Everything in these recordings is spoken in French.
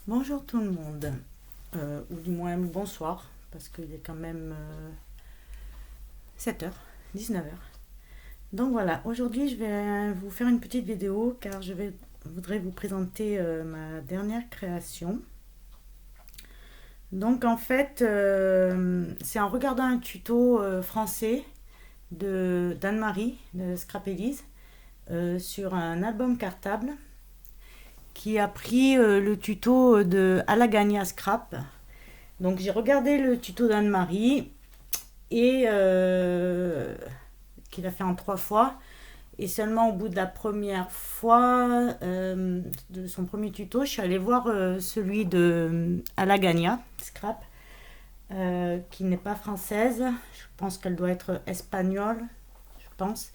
Bonjour tout le monde, ou du moins bonsoir, parce qu'il est quand même 7 heures, 19 heures. Donc voilà, aujourd'hui je vais vous faire une petite vidéo car voudrais vous présenter ma dernière création. Donc en fait, c'est en regardant un tuto français de d'Anne-Marie de Scrapelise sur un album cartable qui a pris le tuto de Alagania Scrap. Donc j'ai regardé le tuto d'Anne-Marie et qu'il a fait en 3 fois. Et seulement au bout de la première fois de son premier tuto, je suis allée voir celui de Alagania Scrap, qui n'est pas française. Je pense qu'elle doit être espagnole, je pense.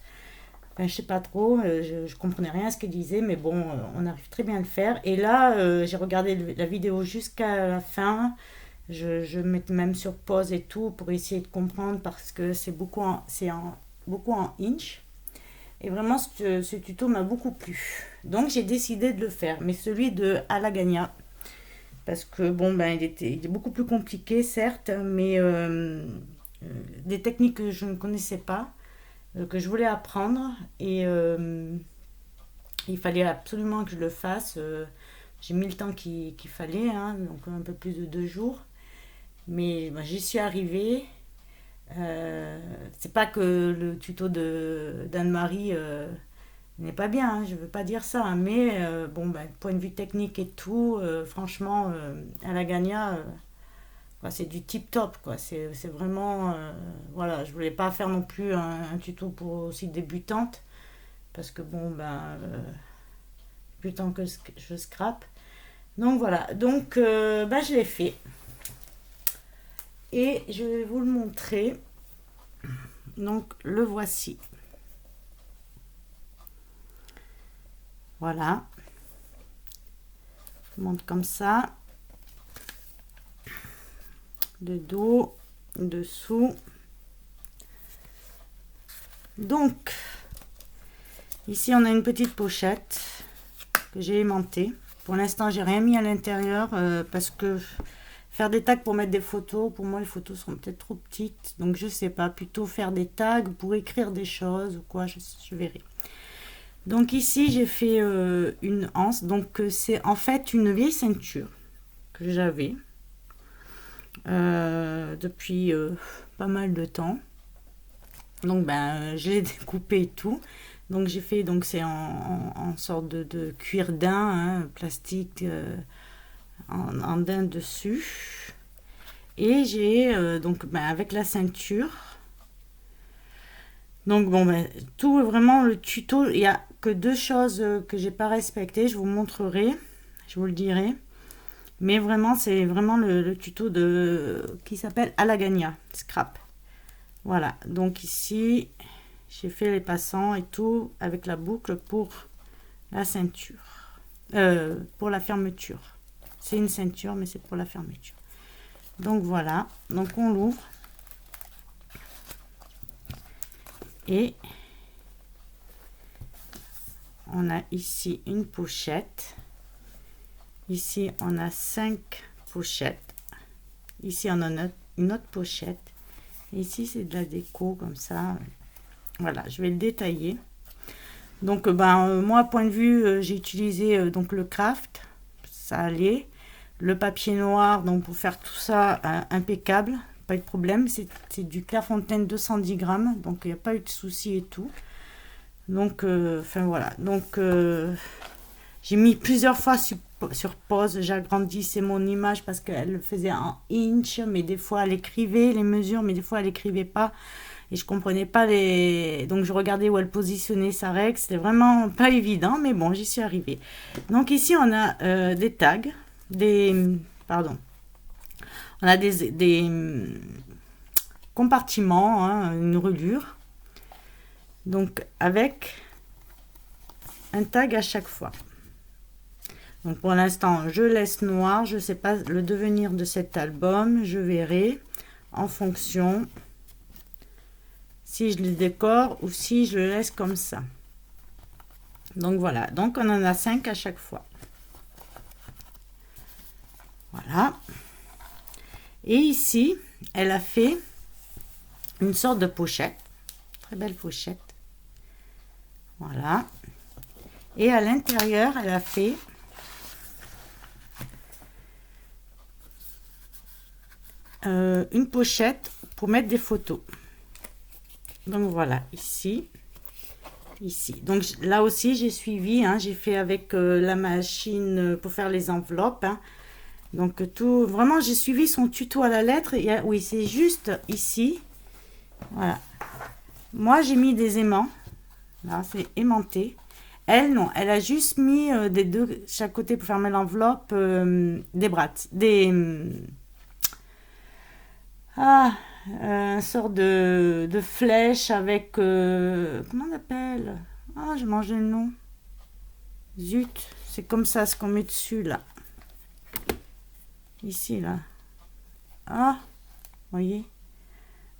Enfin, je sais pas trop, je comprenais rien à ce qu'elle disait, mais bon, on arrive très bien à le faire. Et là, j'ai regardé la vidéo jusqu'à la fin. Je mets même sur pause et tout pour essayer de comprendre parce que beaucoup en inch. Et vraiment, ce tuto m'a beaucoup plu. Donc, j'ai décidé de le faire. Mais celui de Alagania, parce que bon, ben, il est beaucoup plus compliqué, certes, mais des techniques que je ne connaissais pas, que je voulais apprendre. Et il fallait absolument que je le fasse. J'ai mis le temps qu'il fallait, hein, donc un peu plus de 2 jours. Mais ben, j'y suis arrivée. C'est pas que le tuto de d'Anne-Marie n'est pas bien, hein, je veux pas dire ça, hein, mais bon, ben, point de vue technique et tout, franchement, à la Gagna, c'est du tip top, quoi. C'est vraiment, voilà, je voulais pas faire non plus un tuto pour aussi débutante, parce que bon, ben, plus tant que je scrape. Donc voilà, donc ben, je l'ai fait et je vais vous le montrer. Donc le voici. Voilà. Je monte comme ça. Le dos, dessous. Donc, ici on a une petite pochette que j'ai aimantée. Pour l'instant, j'ai rien mis à l'intérieur parce que faire des tags pour mettre des photos, pour moi les photos sont peut-être trop petites. Donc je sais pas, plutôt faire des tags pour écrire des choses ou quoi, je verrai. Donc ici j'ai fait une anse. Donc c'est en fait une vieille ceinture que j'avais depuis pas mal de temps. Donc ben je l'ai découpé et tout. Donc j'ai fait, donc c'est en sorte de cuir daim, hein, plastique en daim dessus. Et j'ai donc ben, avec la ceinture. Donc bon ben tout vraiment le tuto, il y a que 2 choses que j'ai pas respectées. Je vous montrerai, je vous le dirai. Mais vraiment c'est vraiment le tuto qui s'appelle Alagania Scrap. Voilà, donc ici j'ai fait les passants et tout avec la boucle pour la ceinture, pour la fermeture. C'est une ceinture, mais c'est pour la fermeture. Donc voilà, donc on l'ouvre et on a ici une pochette. Ici on a 5 pochettes. Ici on a une autre pochette. Et ici c'est de la déco comme ça. Voilà, je vais le détailler. Donc ben moi point de vue j'ai utilisé donc le craft, ça allait. Le papier noir donc pour faire tout ça impeccable, pas de problème. C'est du Clairefontaine 210 grammes, donc il n'y a pas eu de souci et tout. Donc enfin voilà, donc j'ai mis plusieurs fois sur pause, j'agrandissais mon image parce qu'elle le faisait en inch, mais des fois elle écrivait les mesures, mais des fois elle écrivait pas. Et je comprenais pas les. Donc je regardais où elle positionnait sa règle. C'était vraiment pas évident, mais bon, j'y suis arrivée. Donc ici, on a des tags. Pardon. On a des compartiments, hein, une reliure. Donc avec un tag à chaque fois. Donc pour l'instant, je laisse noir. Je ne sais pas le devenir de cet album. Je verrai en fonction si je le décore ou si je le laisse comme ça. Donc voilà, donc on en a 5 à chaque fois. Voilà. Et ici, elle a fait une sorte de pochette. Très belle pochette. Voilà. Et à l'intérieur, elle a fait une pochette pour mettre des photos. Donc voilà, ici. Donc là aussi, j'ai suivi, hein, j'ai fait avec la machine pour faire les enveloppes. Hein. Donc tout, vraiment, j'ai suivi son tuto à la lettre. Oui, c'est juste ici. Voilà. Moi, j'ai mis des aimants. Là, c'est aimanté. Elle, non, elle a juste mis des deux chaque côté pour fermer l'enveloppe, des brattes, un sort de flèche avec, comment on appelle? Ah, j'ai mangé le nom. Zut, c'est comme ça, ce qu'on met dessus, là. Ici, là. Ah, voyez.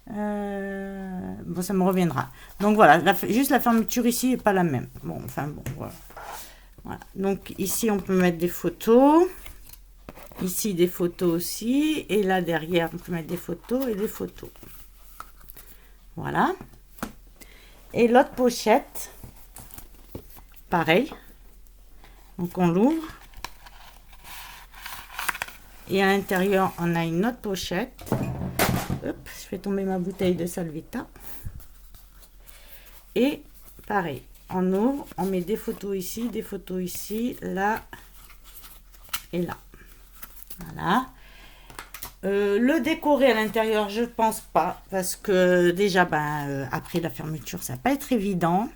Bon, ça me reviendra. Donc voilà, juste la fermeture ici n'est pas la même. Bon, enfin bon, voilà. Voilà. Donc ici, on peut mettre des photos. Ici, des photos aussi. Et là, derrière, on peut mettre des photos et des photos. Voilà. Et l'autre pochette, pareil. Donc on l'ouvre. Et à l'intérieur, on a une autre pochette. Hop, je fais tomber ma bouteille de Salvetta. Et pareil, on ouvre, on met des photos ici, là et là. Voilà. Le décorer à l'intérieur, je pense pas, parce que déjà, après la fermeture, ça va pas être évident.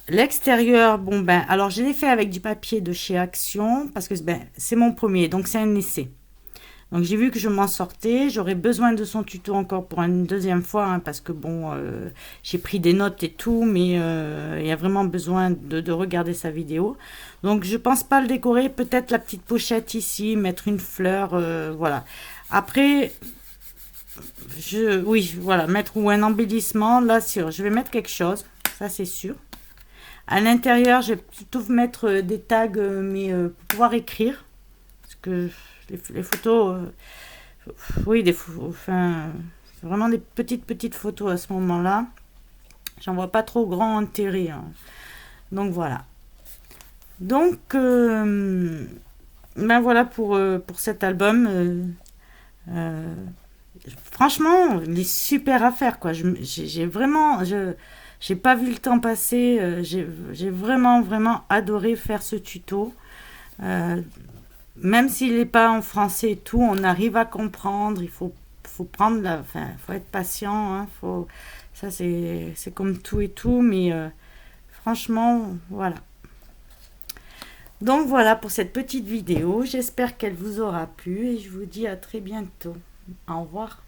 L'extérieur, bon alors je l'ai fait avec du papier de chez Action, parce que c'est mon premier, donc c'est un essai. Donc j'ai vu que je m'en sortais, j'aurais besoin de son tuto encore pour une deuxième fois, hein, parce que bon, j'ai pris des notes et tout, mais il y a vraiment besoin de regarder sa vidéo. Donc je pense pas le décorer, peut-être la petite pochette ici, mettre une fleur, voilà. Après, oui, voilà, mettre ou un embellissement, là sûr, je vais mettre quelque chose, ça c'est sûr. À l'intérieur, je vais plutôt mettre des tags, mais pour pouvoir écrire, parce que les photos, oui, enfin, c'est vraiment des petites photos à ce moment-là. J'en vois pas trop grand intérêt. Hein. Donc voilà. Donc, voilà pour cet album. Franchement, il est super à faire, quoi. J'ai vraiment, j'ai pas vu le temps passer. J'ai vraiment adoré faire ce tuto. Même s'il n'est pas en français et tout, on arrive à comprendre. Il faut prendre faut être patient. Hein, ça, c'est comme tout et tout. Mais franchement, voilà. Donc voilà pour cette petite vidéo. J'espère qu'elle vous aura plu et je vous dis à très bientôt. Au revoir.